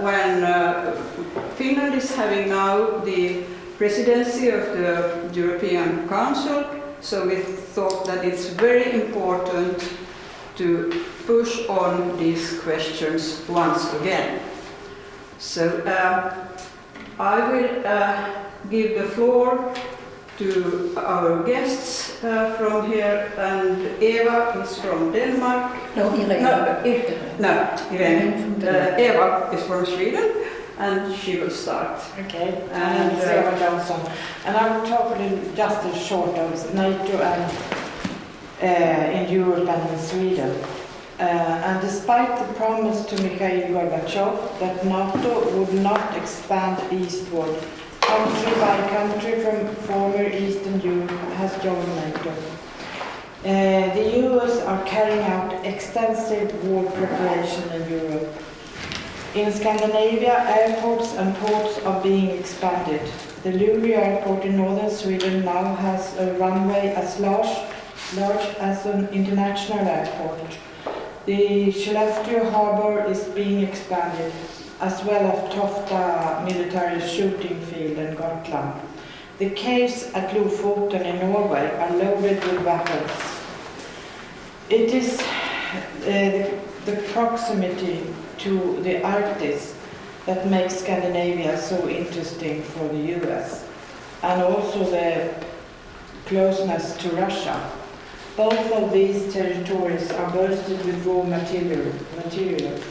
when Finland is having now the presidency of the European Council, so we thought that it's very important to push on these questions once again. So I will give the floor to our guests from here, and Eva is from Denmark. No, Irene. Irene. Eva is from Sweden, and she will start. Okay, and Eva Johnson. And I will talk just a short of NATO and in Europe and in Sweden. And despite the promise to Mikhail Gorbachev that NATO would not expand eastward, country by country from former Eastern Europe has joined NATO. The US are carrying out extensive war preparation in Europe. In Scandinavia, airports and ports are being expanded. The Luleå airport in northern Sweden now has a runway as large as an international airport. The Skellefteå harbor is being expanded, as well as Tofta military shooting field in Gotland. The caves at Lofoten in Norway are loaded with weapons. It is the proximity to the Arctic that makes Scandinavia so interesting for the US, and also the closeness to Russia. Both of these territories are boasted with raw materials.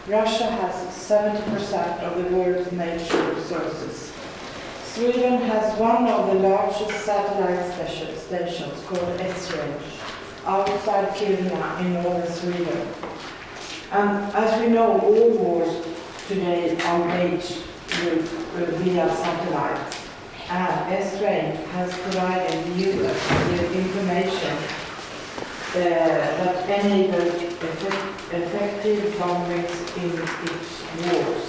Russia has 70% of the world's natural resources. Sweden has one of the largest satellite stations called S-Range, outside Kiruna in northern Sweden. And as we know, all wars today are waged via satellites. And S-Range has provided the US with information that enabled effective boundaries in its wars.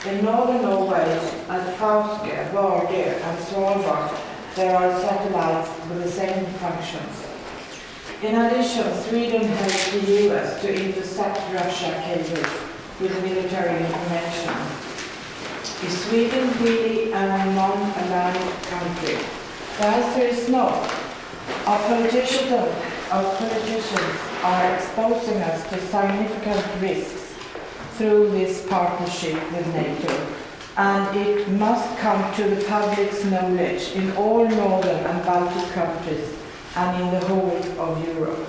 In northern Norway, at Fauske, Vardø and Svalbard, there are satellites with the same functions. In addition, Sweden helps the US to intercept Russia cables with military information. Is Sweden really a non-aligned country? The answer is no. Our politicians are exposing us to significant risks through this partnership with NATO, and it must come to the public's knowledge in all northern and Baltic countries and in the whole of Europe.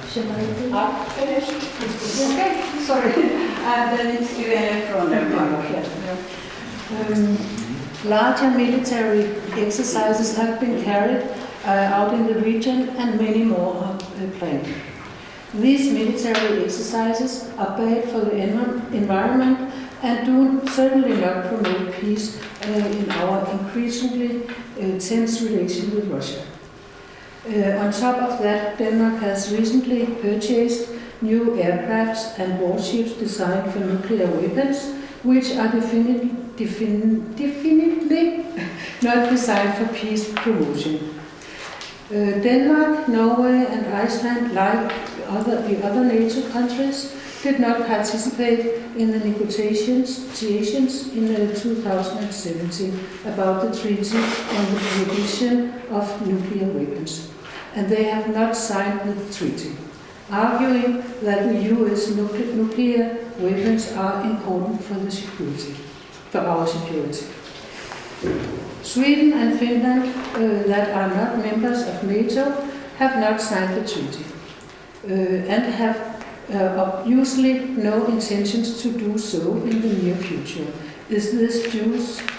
Should I do? Finished? Okay, sorry. And then it's Irene from Denmark. Larger military exercises have been carried out in the region, and many more are planned. These military exercises are bad for the environment and do certainly not promote peace in our increasingly tense relation with Russia. On top of that, Denmark has recently purchased new aircrafts and warships designed for nuclear weapons, which are definitely not designed for peace promotion. Denmark, Norway and Iceland, like the other NATO countries, did not participate in the negotiations in 2017 about the treaty on the prohibition of nuclear weapons, and they have not signed the treaty, arguing that the US nuclear weapons are important for our security. Sweden and Finland, that are not members of NATO, have not signed the treaty and have obviously no intentions to do so in the near future. Is this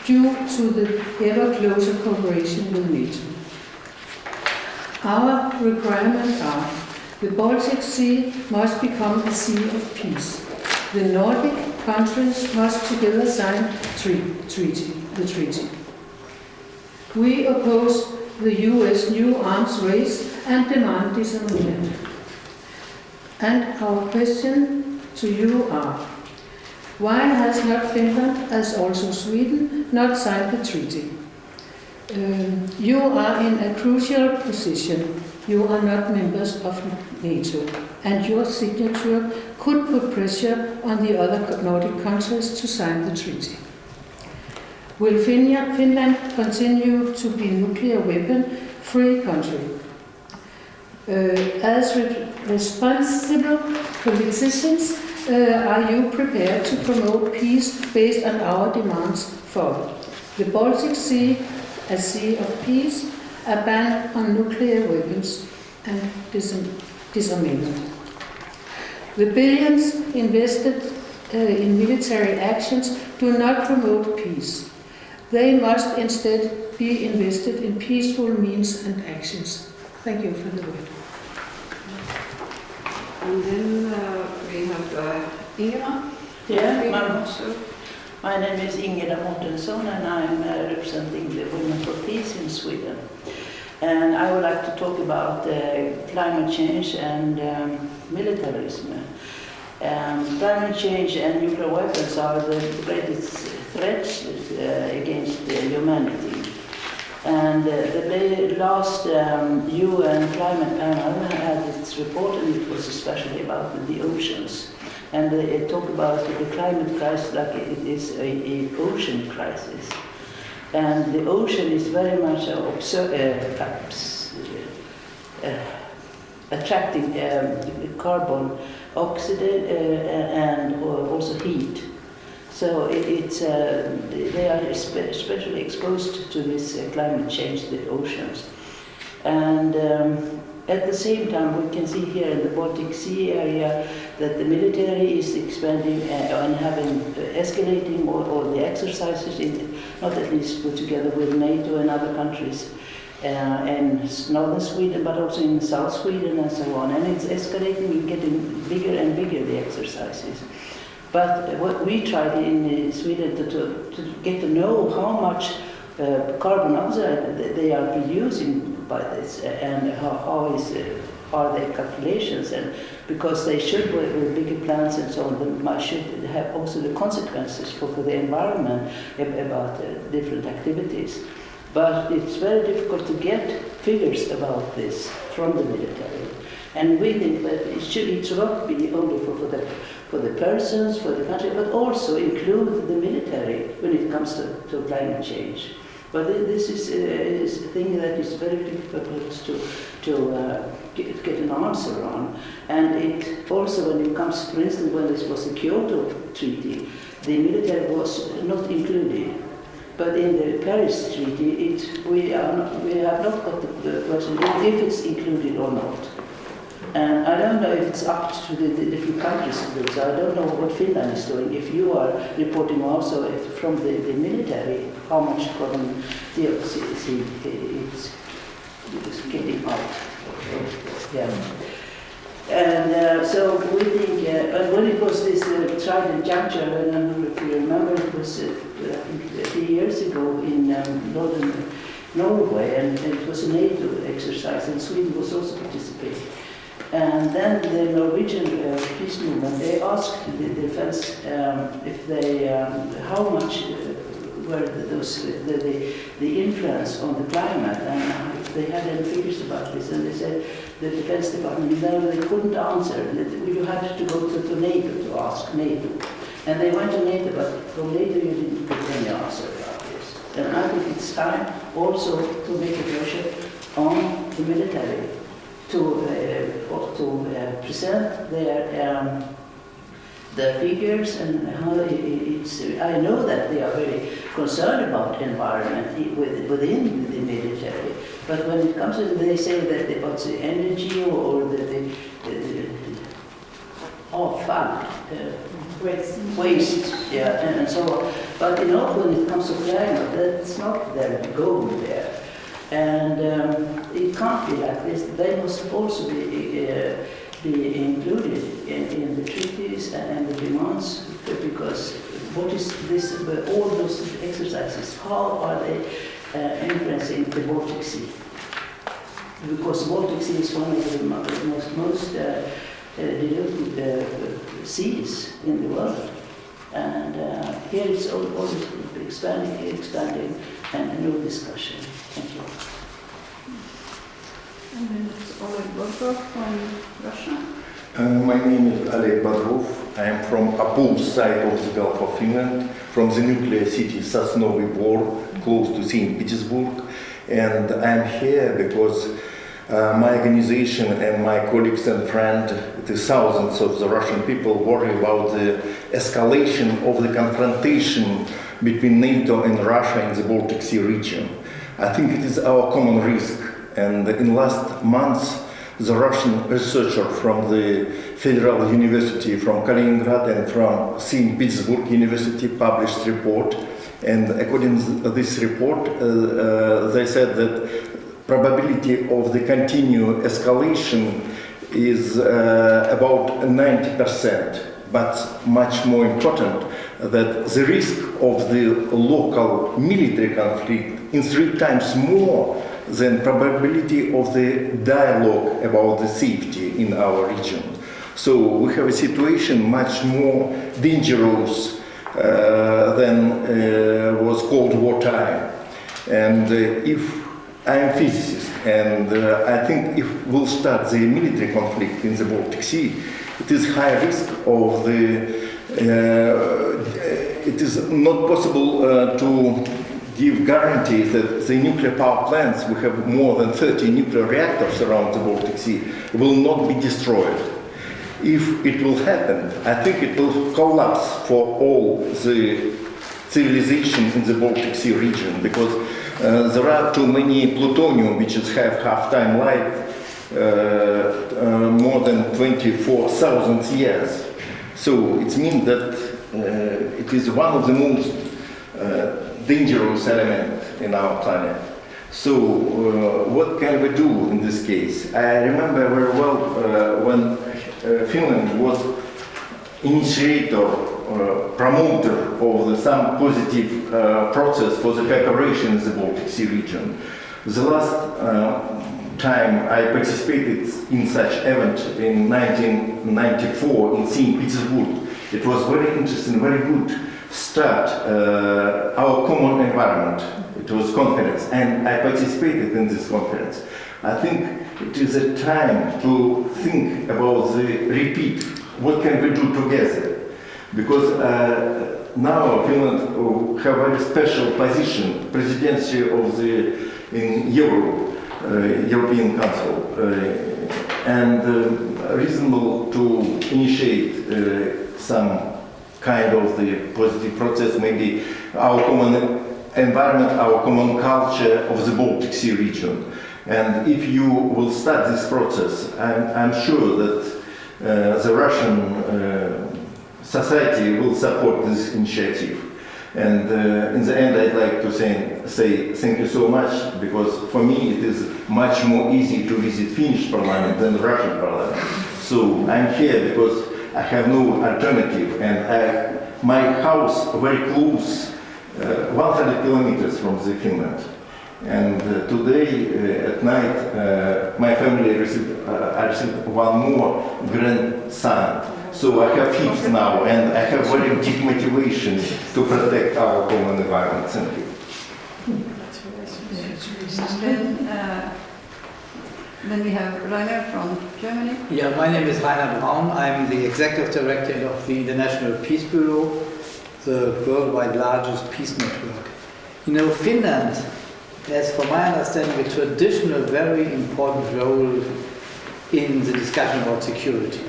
due to the ever closer cooperation with NATO? Our requirements are: the Baltic Sea must become a sea of peace. The Nordic countries must together sign the treaty. We oppose the US new arms race and demand disarmament. And our question to you are: why has not Finland, as also Sweden, not signed the treaty? You are in a crucial position. You are not members of NATO, and your signature could put pressure on the other Nordic countries to sign the treaty. Will Finland continue to be a nuclear weapon-free country? As responsible politicians, are you prepared to promote peace based on our demands for the Baltic Sea, a sea of peace, a ban on nuclear weapons and disarmament? The billions invested in military actions do not promote peace. They must instead be invested in peaceful means and actions. Thank you for the word. And then we have Ingela. Yeah, my name is Ingela Mårtensson and I'm representing the Women for Peace in Sweden. And I would like to talk about climate change and militarism. Climate change and nuclear weapons are the greatest threats against humanity. And the last UN climate panel had its report, and it was especially about the oceans. And they talk about the climate crisis like it is an ocean crisis. And the ocean is very much attracting carbon oxide and also heat. So they are especially exposed to this climate change, the oceans. And at the same time, we can see here in the Baltic Sea area that the military is expanding and having escalating all the exercises, not at least put together with NATO and other countries in northern Sweden, but also in South Sweden and so on. And it's escalating, getting bigger and bigger, the exercises. But what we tried in Sweden to get to know how much carbon dioxide they are producing by this, and how are their calculations, and because they should, with bigger plants and so on, they should have also the consequences for the environment about different activities. But it's very difficult to get figures about this from the military. And we think that it should not be only for the persons, for the country, but also include the military when it comes to climate change. But this is a thing that is very difficult to get an answer on. And it also, when it comes, for instance, when this was the Kyoto Treaty, the military was not included. But in the Paris Treaty, we have not got the question if it's included or not. And I don't know if it's up to the different countries to do so. I don't know what Finland is doing. If you are reporting also from the military, how much carbon dioxide is getting out. Yeah. And so we think, and when it was this trident juncture, and I don't know if you remember, it was I think 3 years ago in northern Norway, and it was a NATO exercise, and Sweden was also participating. And then the Norwegian peace movement, they asked the defense if they, how much were the influence on the climate, and if they had any figures about this. And they said, the Defense Department, no, they couldn't answer. You had to go to NATO to ask NATO. And they went to NATO, but from NATO you didn't get any answer about this. And I think it's time also to make a pressure on the military to present their figures and how it's. I know that they are very concerned about environment within the military, but when it comes to, they say that about the energy or the fun, waste, yeah, and so on. But you know, when it comes to climate, that's not their goal there. And it can't be like this. They must also be included in the treaties and the demands, because what is this, all those exercises, how are they influencing the Baltic Sea? Because the Baltic Sea is one of the most diluted seas in the world. And here it's always expanding, and no discussion. Thank you. And then it's Oleg Bodrov from Russia. My name is Oleg Bodrov. I am from opposed side of the Gulf of Finland, from the nuclear city Sosnovy Bor, close to St. Petersburg. And I'm here because my organization and my colleagues and friends, the thousands of the Russian people, worry about the escalation of the confrontation between NATO and Russia in the Baltic Sea region. I think it is our common risk. And in last months, the Russian researcher from the Federal University from Kaliningrad and from St. Petersburg University published a report. And according to this report, they said that probability of the continued escalation is about 90%. But much more important, that the risk of the local military conflict is 3 times more than probability of the dialogue about the safety in our region. So we have a situation much more dangerous than was Cold War time. And if I am a physicist, and I think if we'll start the military conflict in the Baltic Sea, it is high risk of it is not possible to give guarantees that the nuclear power plants, we have more than 30 nuclear reactors around the Baltic Sea, will not be destroyed. If it will happen, I think it will collapse for all the civilization in the Baltic Sea region, because there are too many plutonium which have half-time life, more than 24,000 years. So it means that it is one of the most dangerous elements in our planet. So what can we do in this case? I remember very well when Finland was initiator, promoter of some positive process for the cooperation in the Baltic Sea region. The last time I participated in such event in 1994 in St. Petersburg. It was very interesting, very good start our common environment. It was conference, and I participated in this conference. I think it is a time to think about the repeat. What can we do together? Because now Finland have a very special position, presidency of the European Council, and reasonable to initiate some kind of the positive process, maybe our common environment, our common culture of the Baltic Sea region. And if you will start this process, I'm sure that the Russian society will support this initiative. And in the end, I'd like to say thank you so much, because for me it is much more easy to visit Finnish parliament than Russian parliament. So I'm here because I have no alternative, and my house very close, 100 kilometers from the Finland. And today at night, my family I received one more grandson. So I have 5 now, and I have very deep motivation to protect our common environment. Thank you. Then we have Rainer from Germany. Yeah, my name is Rainer Braun. I'm the executive director of the International Peace Bureau, the worldwide largest peace network. You know, Finland has, from my understanding, a traditional, very important role in the discussion about security.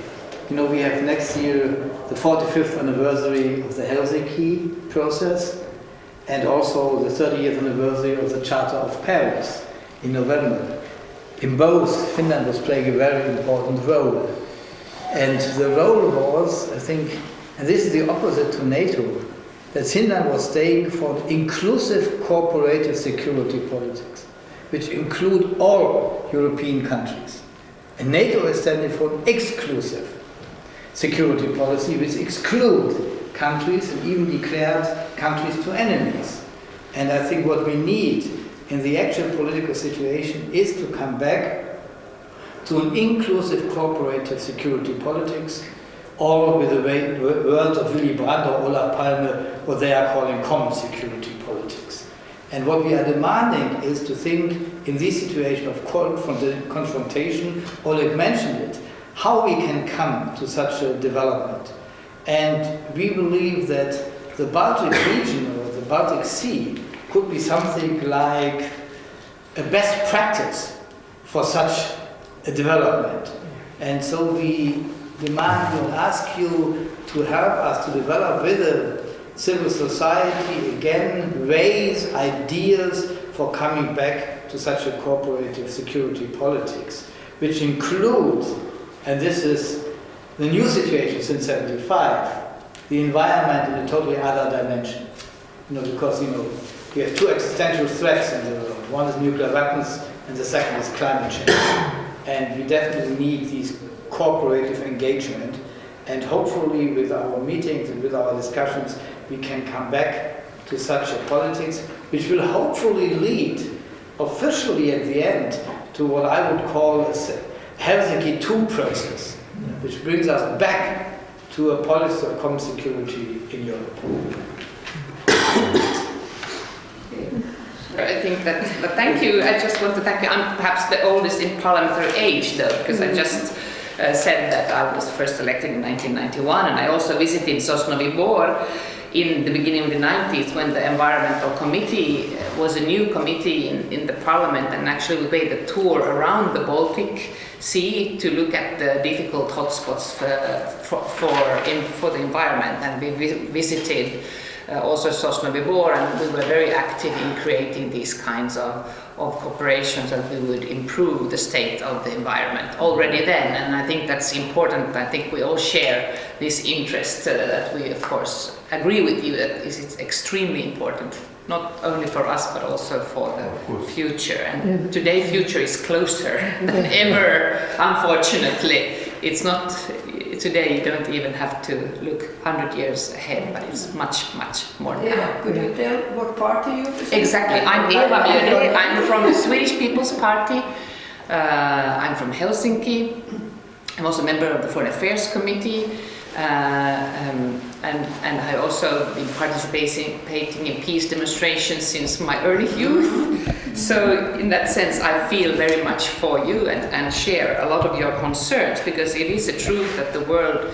You know, we have next year the 45th anniversary of the Helsinki process, and also the 30th anniversary of the Charter of Paris in November. In both, Finland was playing a very important role. And the role was, I think, and this is the opposite to NATO, that Finland was staying for inclusive cooperative security politics, which include all European countries. And NATO is standing for an exclusive security policy, which exclude countries and even declared countries to enemies. And I think what we need in the actual political situation is to come back to an inclusive cooperative security politics, or with the words of Willy Brandt or Olaf Palme, what they are calling common security politics. And what we are demanding is to think in this situation of confrontation, Oleg mentioned it, how we can come to such a development. And we believe that the Baltic region or the Baltic Sea could be something like a best practice for such a development. And so we demand and ask you to help us to develop with the civil society again ways, ideas for coming back to such a cooperative security politics, which includes, and this is the new situation since '75, the environment in a totally other dimension. Because we have two existential threats in the world. One is nuclear weapons, and the second is climate change. And we definitely need this cooperative engagement. And hopefully, with our meetings and with our discussions, we can come back to such a politics, which will hopefully lead officially at the end to what I would call a Helsinki II process, which brings us back to a policy of common security in Europe. I think that, but thank you. I just want to thank you. I'm perhaps the oldest in parliamentary age, though, because I just said that I was first elected in 1991, and I also visited Sosnovyj Bor in the beginning of the 90s when the environmental committee was a new committee in the parliament, and actually we made a tour around the Baltic Sea to look at the difficult hotspots for the environment, and we visited also Sosnovyj Bor, and we were very active in creating these kinds of cooperations that we would improve the state of the environment already then. And I think that's important. I think we all share this interest that we of course agree with you that it's extremely important, not only for us but also for the future. And today future is closer than ever, unfortunately. It's not, today you don't even have to look 100 years ahead, but it's much, much more now. Yeah, could you tell what party you represent? Exactly, I'm Eva Björe, I'm from the Swedish People's Party, I'm from Helsinki, I'm also a member of the Foreign Affairs Committee, and I also been participating in peace demonstrations since my early youth. So in that sense, I feel very much for you and share a lot of your concerns, because it is a truth that the world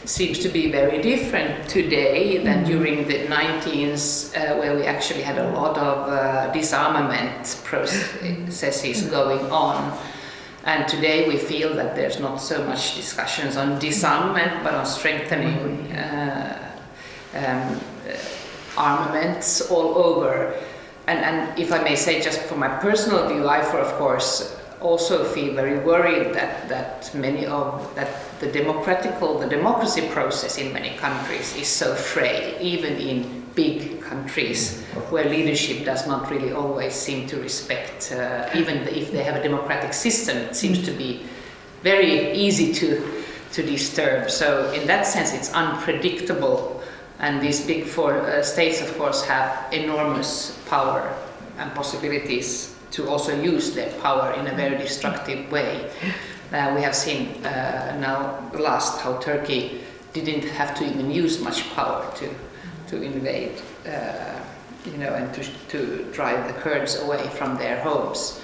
seems to be very different today than during the 19s, where we actually had a lot of disarmament processes going on. And today we feel that there's not so much discussions on disarmament, but on strengthening armaments all over. And if I may say, just from my personal view, I, of course, also feel very worried that the democracy process in many countries is so frail, even in big countries where leadership does not really always seem to respect, even if they have a democratic system, it seems to be very easy to disturb. So in that sense, it's unpredictable. And these big four states, of course, have enormous power and possibilities to also use their power in a very destructive way. We have seen now last how Turkey didn't have to even use much power to invade, and to drive the Kurds away from their homes.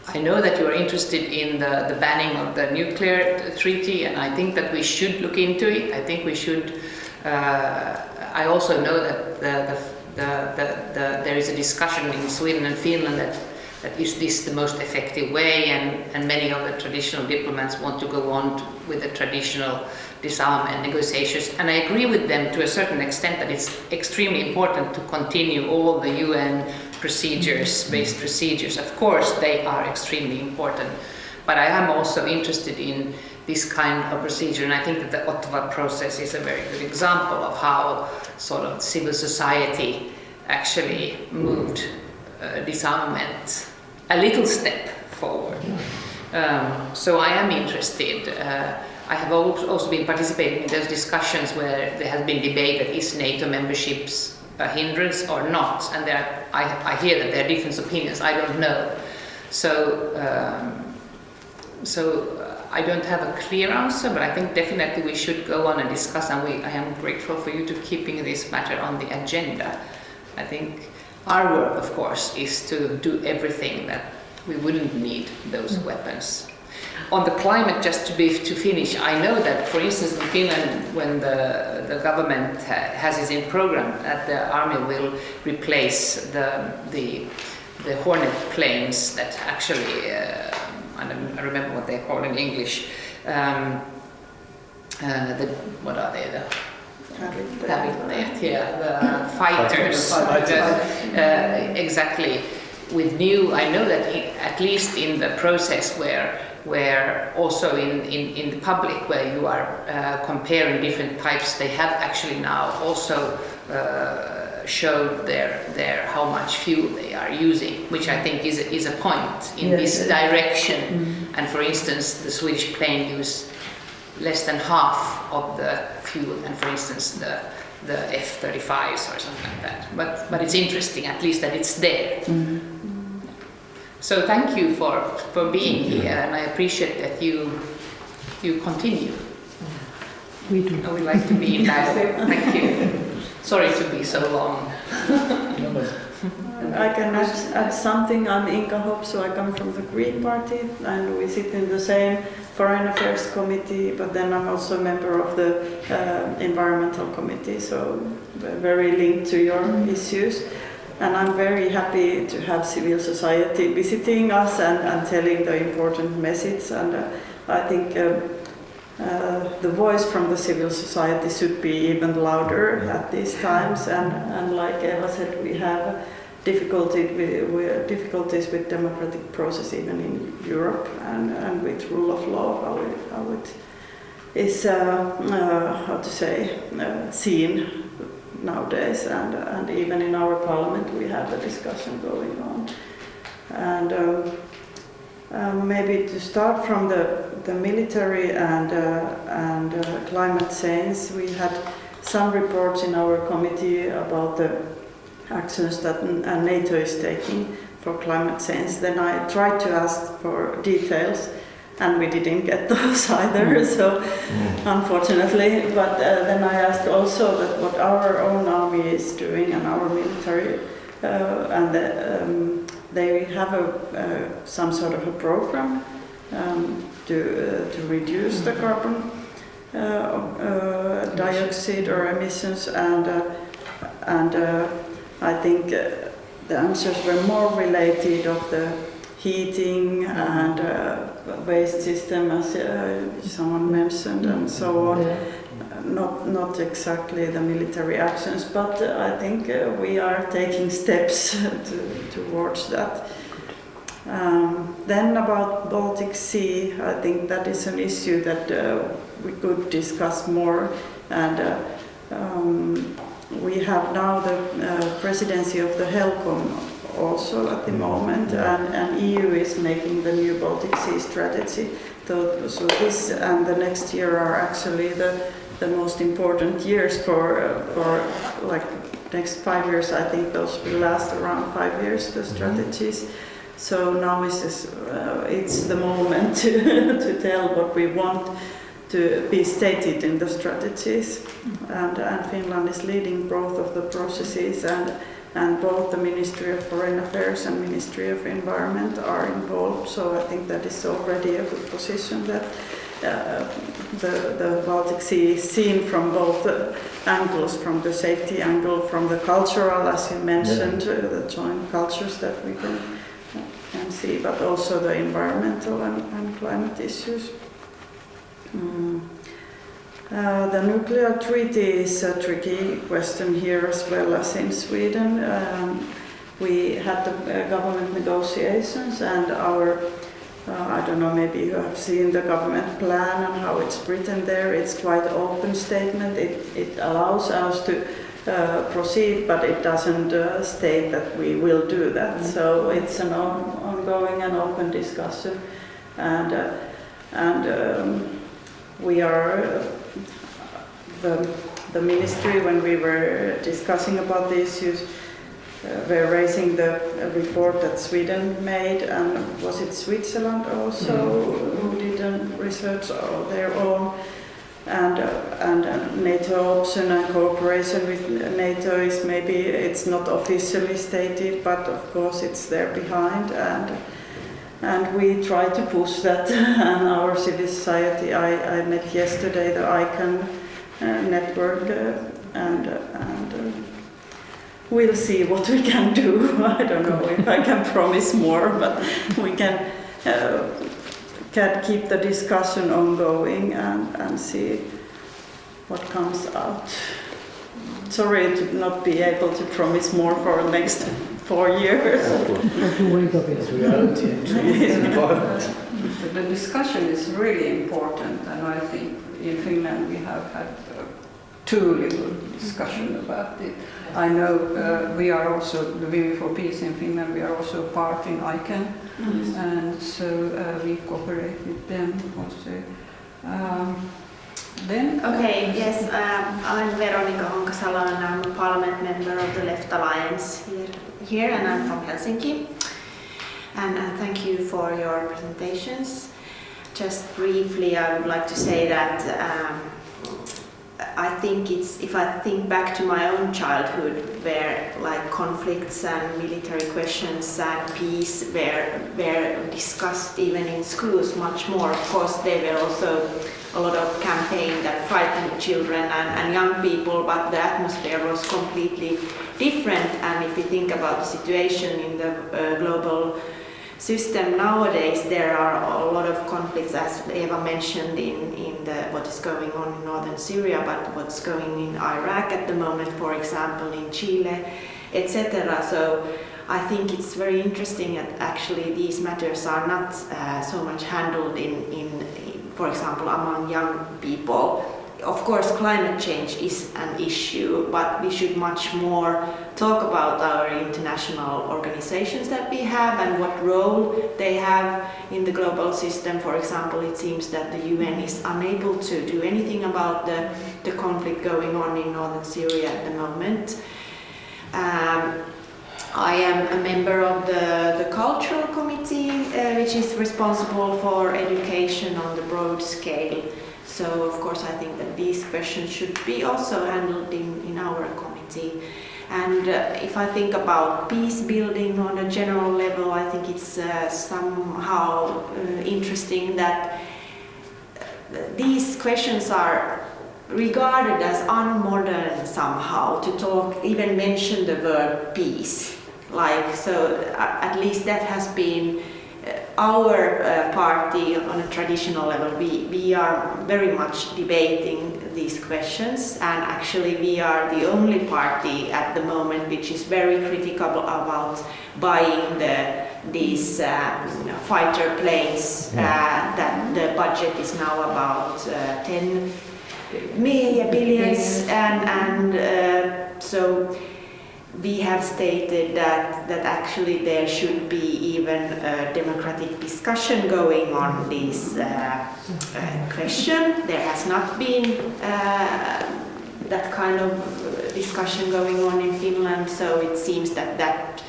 I know that you are interested in the banning of the nuclear treaty, and I think that we should look into it. I think we should. I also know that there is a discussion in Sweden and Finland that is this the most effective way, and many of the traditional diplomats want to go on with the traditional disarmament negotiations. And I agree with them to a certain extent that it's extremely important to continue all the UN based procedures. Of course, they are extremely important. But I am also interested in this kind of procedure, and I think that the Ottawa process is a very good example of how sort of civil society actually moved disarmament a little step forward. So I am interested. I have also been participating in those discussions where there has been debate that is NATO memberships a hindrance or not, and I hear that there are different opinions. I don't know. So I don't have a clear answer, but I think definitely we should go on and discuss, and I am grateful for you to keeping this matter on the agenda. I think our work, of course, is to do everything that we wouldn't need those weapons. On the climate, just to finish, I know that, for instance, in Finland, when the government has its in program that the army will replace the Hornet planes that actually, I don't remember what they're called in English. What are they? The fighters. Exactly. With new, I know that at least in the process where also in the public, where you are comparing different types, they have actually now also showed their how much fuel they are using, which I think is a point in this direction. Mm-hmm. And for instance, the Swedish plane use less than half of the fuel than, for instance, the F-35s or something like that. But it's interesting, at least, that it's there. Mm-hmm. So thank you for being here, and I appreciate that you continue. We do. I would like to be in dialogue. Thank you. Sorry to be so long. I can add something. I'm Inka Hopp, so I come from the Green Party, and we sit in the same Foreign Affairs Committee, but then I'm also a member of the Environmental Committee, so very linked to your issues. And I'm very happy to have civil society visiting us and telling the important message. And I think the voice from the civil society should be even louder at these times. And like Eva said, we have difficulties with democratic process even in Europe and with rule of law, how it is seen nowadays, and even in our parliament we have a discussion going on. And maybe to start from the military and climate change, we had some reports in our committee about the actions that NATO is taking for climate change. Then I tried to ask for details, and we didn't get those either, so unfortunately. But then I asked also that what our own army is doing and our military, and they have some sort of a program to reduce the carbon dioxide or emissions, and I think the answers were more related of the heating and waste system, as someone mentioned, and so on. Not exactly the military actions, but I think we are taking steps towards that. Then about Baltic Sea, I think that is an issue that we could discuss more, and we have now the presidency of the HELCOM also at the moment, and EU is making the new Baltic Sea strategy. So this and the next year are actually the most important years for like next 5 years. I think those will last around 5 years, the strategies. So now it's the moment to tell what we want to be stated in the strategies, and Finland is leading both of the processes, and both the Ministry of Foreign Affairs and Ministry of Environment are involved. So I think that is already a good position, that the Baltic Sea is seen from both angles, from the safety angle, from the cultural, as you mentioned, the joint cultures that we can see, but also the environmental and climate issues. The nuclear treaty is a tricky question here as well as in Sweden. We had the government negotiations, and our, I don't know, maybe you have seen the government plan and how it's written there. It's quite an open statement. It allows us to proceed, but it doesn't state that we will do that. So it's an ongoing and open discussion, and we are the ministry, when we were discussing about the issues, were raising the report that Sweden made, and was it Switzerland also who did research of their own NATO option and cooperation with NATO is maybe it's not officially stated, but of course it's there behind, and we try to push that. And our civil society, I met yesterday the ICANN network, and we'll see what we can do. I don't know if I can promise more, but we can keep the discussion ongoing and see what comes out. Sorry to not be able to promise more for the next 4 years. It's reality and truth is important. The discussion is really important, and I think in Finland we have had too little discussion about it. I know we are also, the Women for Peace in Finland, we are also part in ICANN, and so we cooperate with them also. Okay, yes, I'm Veronika Honkasalo and I'm a parliament member of the Left Alliance here and I'm from Helsinki. And thank you for your presentations. Just briefly, I would like to say that I think if I think back to my own childhood, where like conflicts and military questions and peace were discussed even in schools much more. Of course, there were also a lot of campaign that frightened children and young people, but the atmosphere was completely different. And if you think about the situation in the global system nowadays, there are a lot of conflicts, as Eva mentioned, in what is going on in northern Syria, but what's going in Iraq at the moment, for example, in Chile, etc. So I think it's very interesting that actually these matters are not so much handled in, for example, among young people. Of course, climate change is an issue, but we should much more talk about our international organizations that we have and what role they have in the global system. For example, it seems that the UN is unable to do anything about the conflict going on in northern Syria at the moment. I am a member of the Cultural Committee, which is responsible for education on the broad scale. So, of course, I think that these questions should be also handled in our committee. And if I think about peace building on a general level, I think it's somehow interesting that these questions are regarded as unmodern somehow to talk, even mention the word peace. Like, so at least that has been our party on a traditional level. We are very much debating these questions, and actually we are the only party at the moment which is very critical about buying these fighter planes that the budget is now about 10 billions, and so we have stated that actually there should be even a democratic discussion going on this question. There has not been that kind of discussion going on in Finland, so it seems that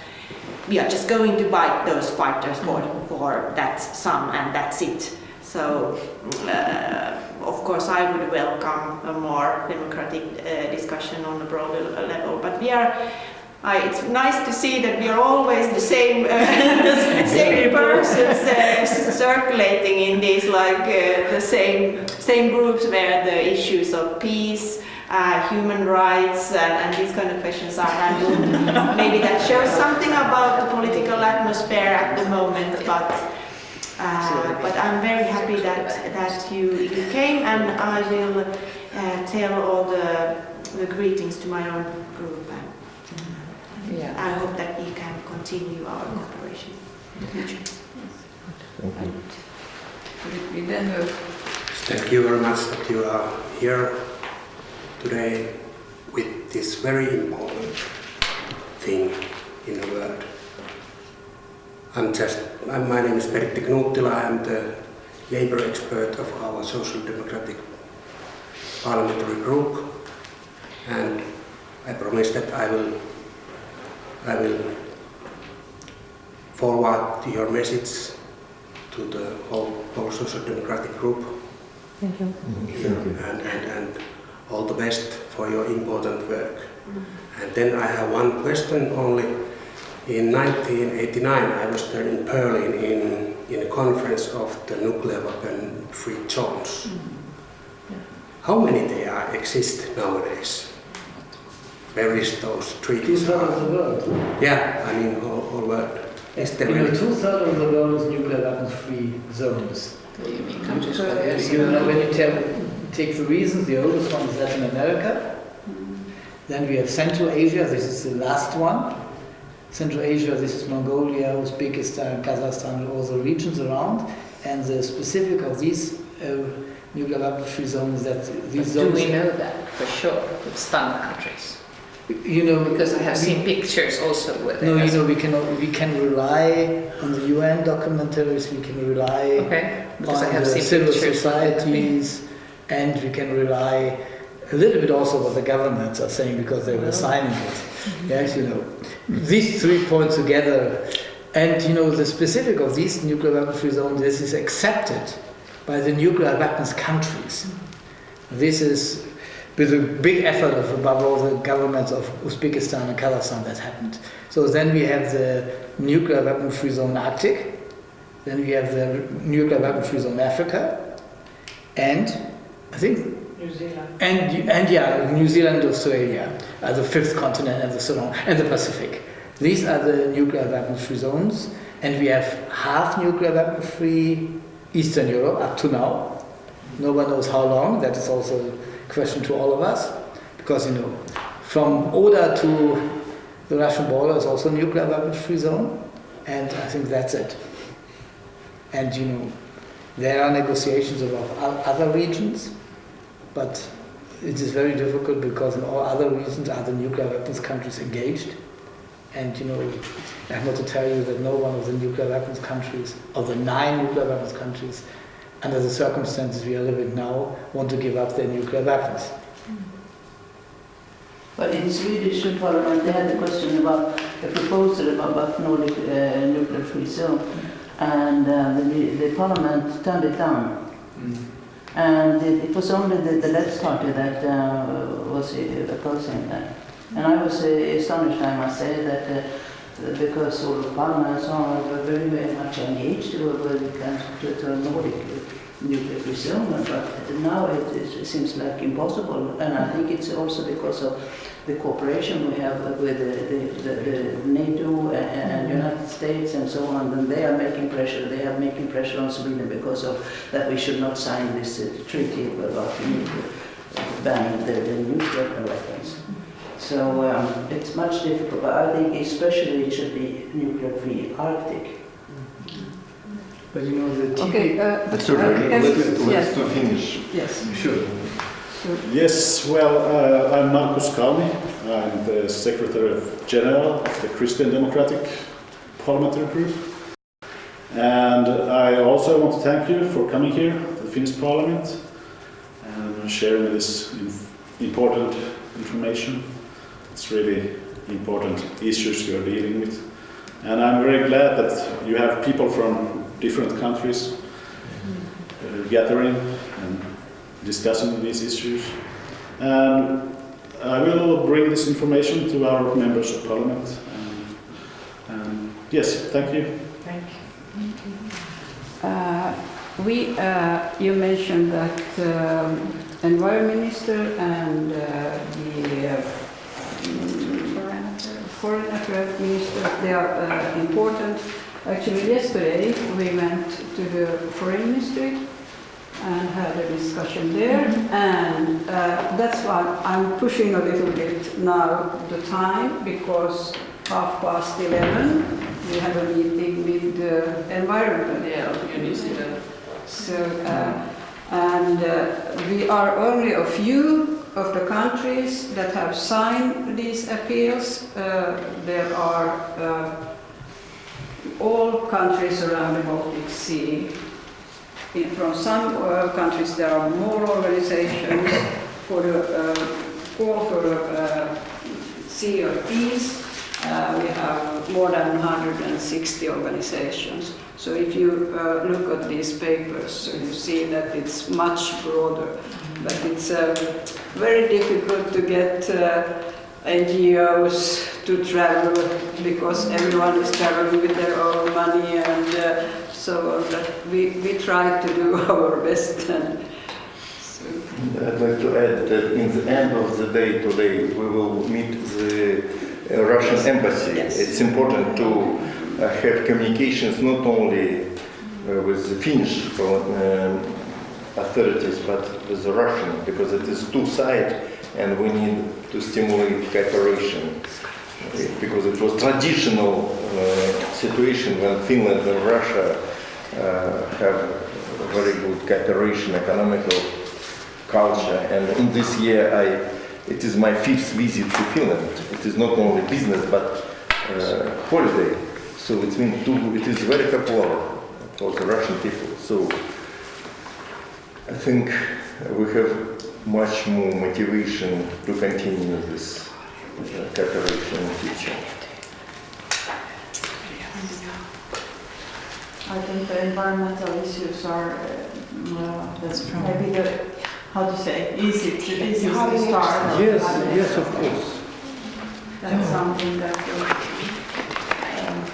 we are just going to buy those fighters for that sum and that's it. So of course I would welcome a more democratic discussion on a broader level, but it's nice to see that we are always the same same persons circulating in these the same groups where the issues of peace, human rights and these kind of questions are handled. Maybe that shows something about the political atmosphere at the moment, but I'm very happy that you came, and I will tell all the greetings to my own group. I hope that we can continue our cooperation in the future. Thank you very much that you are here today with this very important thing in the world. My name is Pertti Knuuttila. I am the labor expert of our Social Democratic Parliamentary Group, and I promise that I will forward your message to the whole Social Democratic Group Thank you. And all the best for your important work. And then I have one question only. In 1989, I was there in Berlin in a conference of the nuclear weapon-free zones. How many there exist nowadays? Where is those treaties? 2/3 of the world. Yeah, I mean whole world. Is there You know, many? 2/3 of the world is nuclear weapons-free zones. You mean countries where there's You know, when you take the reasons, the oldest one is Latin America. Then we have Central Asia, this is the last one. Central Asia, this is Mongolia, Uzbekistan, Kazakhstan, all the regions around. And the specific of these nuclear weapon-free zones, that these Do zones... we know that for sure with stun countries? You know, Because I have seen pictures also where no, there you know, we can rely on the UN documentaries, we can rely Okay, because I on have the seen civil pictures. societies, and we can rely a little bit also what the governments are saying because they were signing it. Yes, you know, these 3 points together, and you know, the specific of these nuclear weapon-free zones, this is accepted by the nuclear weapons countries. This is with a big effort of above all the governments of Uzbekistan and Kazakhstan that happened. So then we have the nuclear weapon-free zone Arctic, then we have the nuclear weapon-free zone Africa, and I think New Zealand. and yeah, New Zealand, Australia, as the fifth continent, and so on, and the Pacific. These are the nuclear weapon-free zones, and we have half nuclear weapon-free Eastern Europe up to now. No one knows how long. That is also a question to all of us, because you know, from Oda to the Russian border is also a nuclear weapon-free zone, and I think that's it. And you know, there are negotiations about other regions, but it is very difficult because in all other regions are the nuclear weapons countries engaged. And you know, I have to tell you that no one of the nuclear weapons countries, of the 9 nuclear weapons countries, under the circumstances we are living now, want to give up their nuclear weapons. But in Swedish parliament, they had a question about a proposal about Nordic nuclear-free zone, and the parliament turned it down. And it was only the Left Party that was opposing that. And I was astonished, I must say, that because all the parliaments are very, very much engaged when it comes to a Nordic nuclear-free zone, but now it seems like impossible. And I think it's also because of the cooperation we have with the NATO and United States and so on, and they are making pressure. They are making pressure on Sweden because of that we should not sign this treaty about banning the nuclear weapons. So it's much difficult, but I think especially it should be nuclear-free Arctic. But you know, the Okay, Let's do Finnish. Yes. Sure. Yes, well, I'm Markus Kalmi. I'm the Secretary General of the Christian Democratic Parliamentary Group. And I also want to thank you for coming here to the Finnish Parliament and sharing this important information. It's really important issues you're dealing with. And I'm very glad that you have people from different countries gathering and discussing these issues. And I will bring this information to our members of parliament. And yes, thank you. Thank you. You mentioned that Environment Minister and the Foreign Affairs Minister, they are important. Actually, yesterday we went to the Foreign Ministry and had a discussion there, and that's why I'm pushing a little bit now the time, because 11:30 we have a meeting with the environment. So, we are only a few of the countries that have signed these appeals. There are all countries around the Baltic Sea. From some countries there are more organizations for the call for a sea of peace, We have more than 160 organizations. So if you look at these papers, you see that it's much broader. But it's very difficult to get NGOs to travel because everyone is traveling with their own money and so on. But we try to do our best. And so. I'd like to add that in the end of the day today we will meet the Russian embassy. Yes. It's important to have communications not only with the Finnish authorities but with the Russian, because it is two-sided and we need to stimulate cooperation. Because it was traditional situation when Finland and Russia have very good cooperation, economical culture, and in this year it is my 5th visit to Finland. It is not only business but holiday, so it means it is very popular for the Russian people. So I think we have much more motivation to continue this cooperation in the future. I think the environmental issues are That's true. maybe how to say, easy to start. Yes, of course. That's something that the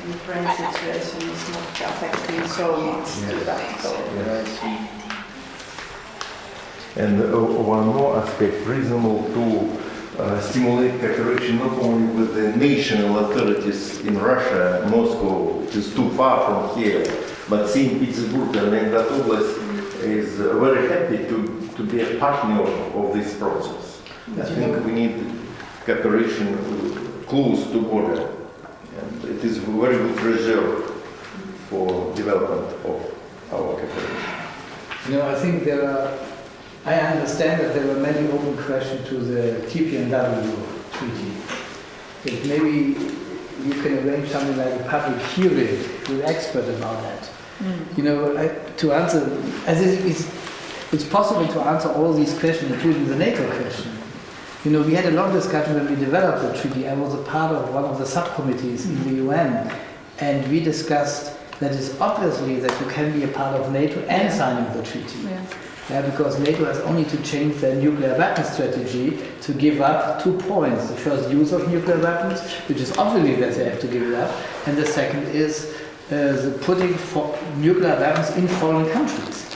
Ukraine situation is not affecting so much to that. So. And one more aspect, reasonable to stimulate cooperation not only with the national authorities in Russia. Moscow is too far from here, but St. Petersburg and Leningrad Oblast is very happy to be a partner of this process. I think we need cooperation close to border, and it is very good reserve for development of our cooperation. I think I understand that there were many open questions to the TPNW treaty. That maybe you can arrange something like a public hearing with experts about that. To answer, as it's possible to answer all these questions, including the NATO question. We had a long discussion when we developed the treaty. I was a part of one of the subcommittees in the UN, and we discussed that it's obviously that you can be a part of NATO and signing the treaty. Because NATO has only to change their nuclear weapons strategy to give up 2 points. The first, use of nuclear weapons, which is obviously that they have to give it up, and the second is the putting nuclear weapons in foreign countries.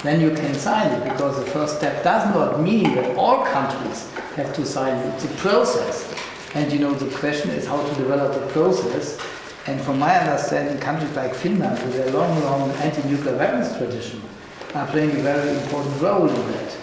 Then you can sign it, because the first step does not mean that all countries have to sign it. It's a process. And the question is how to develop the process. And from my understanding, countries like Finland, with their long anti-nuclear weapons tradition, are playing a very important role in that.